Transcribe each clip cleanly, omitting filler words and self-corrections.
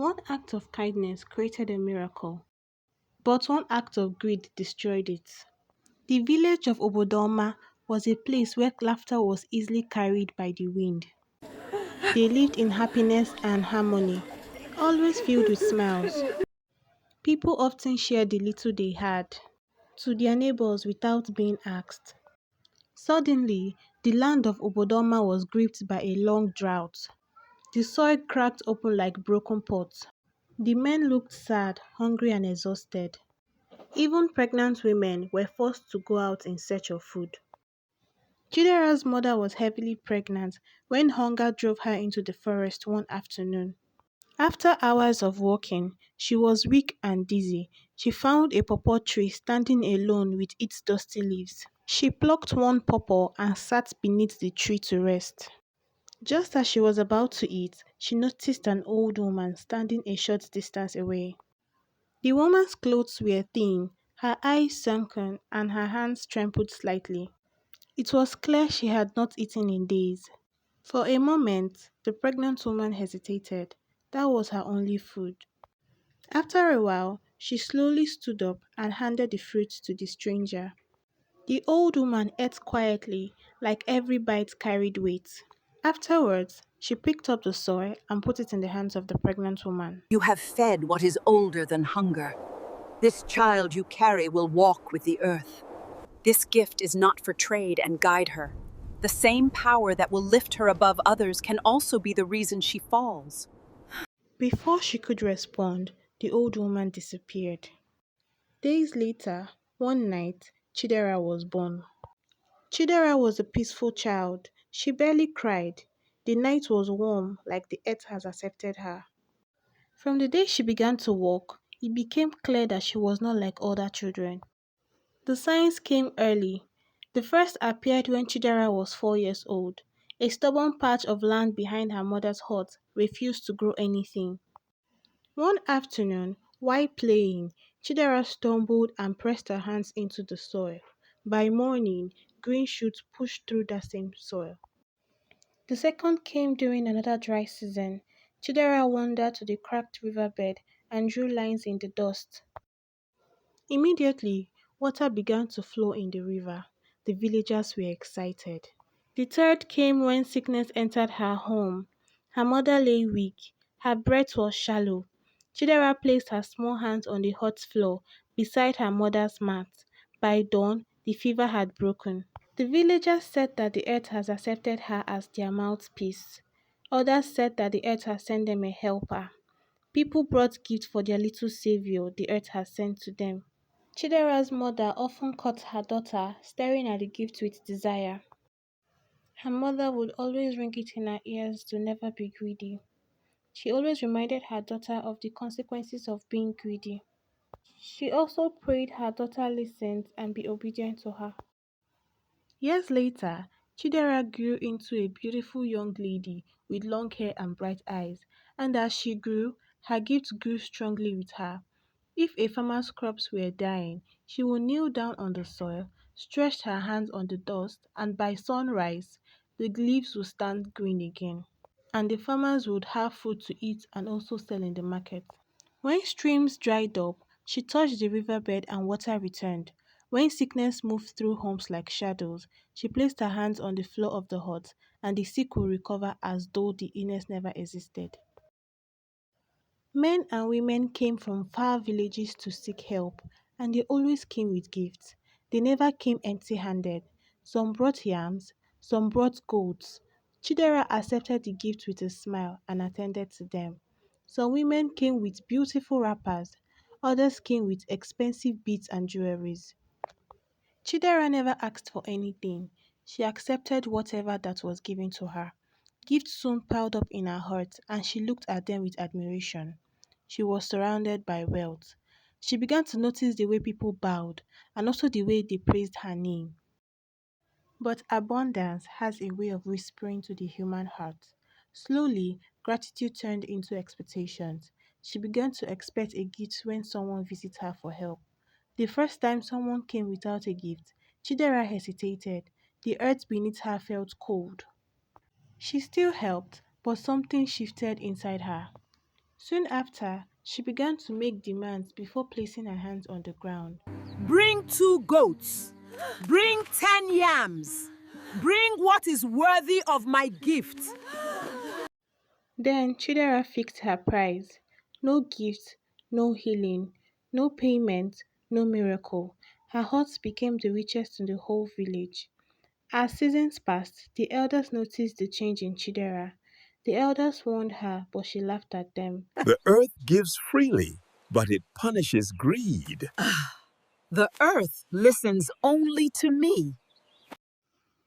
One act of kindness created a miracle, but one act of greed destroyed it. The village of Obodoma was a place where laughter was easily carried by the wind. They lived in happiness and harmony, always filled with smiles. People often shared the little they had to their neighbors without being asked. Suddenly, the land of Obodoma was gripped by a long drought. The soil cracked open like broken pots. The men looked sad, hungry, and exhausted. Even pregnant women were forced to go out in search of food. Chidera's mother was heavily pregnant when hunger drove her into the forest one afternoon. After hours of walking, she was weak and dizzy. She found a pawpaw tree standing alone with its dusty leaves. She plucked one pawpaw and sat beneath the tree to rest. Just as she was about to eat, she noticed an old woman standing a short distance away. The woman's clothes were thin, her eyes sunken, and her hands trembled slightly. It was clear she had not eaten in days. For a moment, the pregnant woman hesitated. That was her only food. After a while, she slowly stood up and handed the fruit to the stranger. The old woman ate quietly, like every bite carried weight. Afterwards, she picked up the soil and put it in the hands of the pregnant woman. You have fed what is older than hunger. This child you carry will walk with the earth. This gift is not for trade and guide her. The same power that will lift her above others can also be the reason she falls. Before she could respond, the old woman disappeared. Days later, one night, Chidera was born. Chidera was a peaceful child. She barely cried. The night was warm, like the earth has accepted her. From the day she began to walk, it became clear that she was not like other children. The signs came early. The first appeared when Chidera was 4 years old. A stubborn patch of land behind her mother's hut refused to grow anything. One afternoon, while playing, Chidera stumbled and pressed her hands into the soil. By morning, green shoots pushed through that same soil. The second came during another dry season. Chidera wandered to the cracked riverbed and drew lines in the dust. Immediately, water began to flow in the river. The villagers were excited. The third came when sickness entered her home. Her mother lay weak. Her breath was shallow. Chidera placed her small hands on the hot floor beside her mother's mat. By dawn, the fever had broken. The villagers said that the earth has accepted her as their mouthpiece. Others said that the earth has sent them a helper. People brought gifts for their little savior the earth has sent to them. Chidera's mother often caught her daughter staring at the gift with desire. Her mother would always ring it in her ears to never be greedy. She always reminded her daughter of the consequences of being greedy. She also prayed her daughter listens and be obedient to her. Years later, Chidera grew into a beautiful young lady with long hair and bright eyes, and as she grew, her gifts grew strongly with her. If a farmer's crops were dying, she would kneel down on the soil, stretch her hands on the dust, and by sunrise, the leaves would stand green again, and the farmers would have food to eat and also sell in the market. When streams dried up, she touched the riverbed and water returned. When sickness moved through homes like shadows, she placed her hands on the floor of the hut, and the sick would recover as though the illness never existed. Men and women came from far villages to seek help, and they always came with gifts. They never came empty handed. Some brought yams, some brought goats. Chidera accepted the gift with a smile and attended to them. Some women came with beautiful wrappers, others came with expensive beads and jewelries. Chidera never asked for anything. She accepted whatever that was given to her. Gifts soon piled up in her heart, and she looked at them with admiration. She was surrounded by wealth. She began to notice the way people bowed and also the way they praised her name. But abundance has a way of whispering to the human heart. Slowly, gratitude turned into expectations. She began to expect a gift when someone visits her for help. The first time someone came without a gift, Chidera hesitated. The earth beneath her felt cold. She still helped, but something shifted inside her. Soon after, she began to make demands before placing her hands on the ground. Bring 2 goats. Bring 10 yams. Bring what is worthy of my gift. Then Chidera fixed her price. No gift, no healing, no payment, no miracle. Her hut became the richest in the whole village. As seasons passed, the elders noticed the change in Chidera. The elders warned her, but she laughed at them. The earth gives freely, but it punishes greed. The earth listens only to me.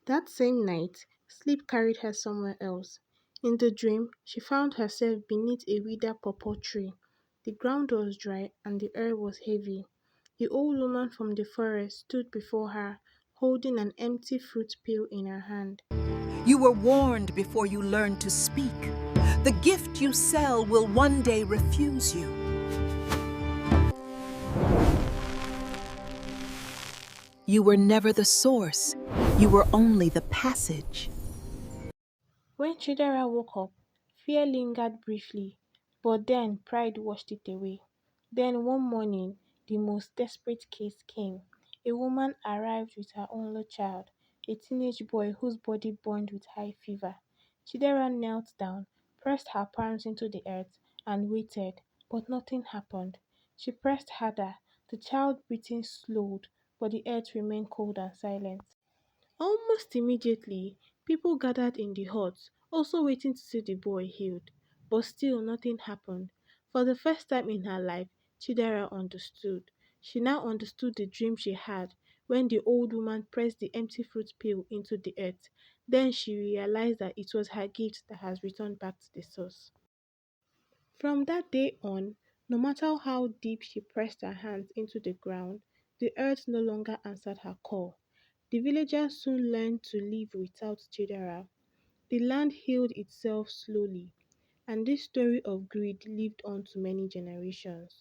That same night, sleep carried her somewhere else. In the dream, she found herself beneath a withered pawpaw tree. The ground was dry and the air was heavy. The old woman from the forest stood before her, holding an empty fruit peel in her hand. You were warned before you learned to speak. The gift you sell will one day refuse you. You were never the source. You were only the passage. When Chidera woke up, fear lingered briefly, but then pride washed it away. Then one morning, the most desperate case came. A woman arrived with her only child, a teenage boy whose body burned with high fever. Chidera knelt down, pressed her palms into the earth, and waited, but nothing happened. She pressed harder. The child breathing slowed, but the earth remained cold and silent. Almost immediately, people gathered in the hut, also waiting to see the boy healed. But still nothing happened. For the first time in her life, Chidera understood. She now understood the dream she had when the old woman pressed the empty fruit peel into the earth. Then she realized that it was her gift that has returned back to the source. From that day on, no matter how deep she pressed her hands into the ground, the earth no longer answered her call. The villagers soon learned to live without Chidera. The land healed itself slowly, and this story of greed lived on to many generations.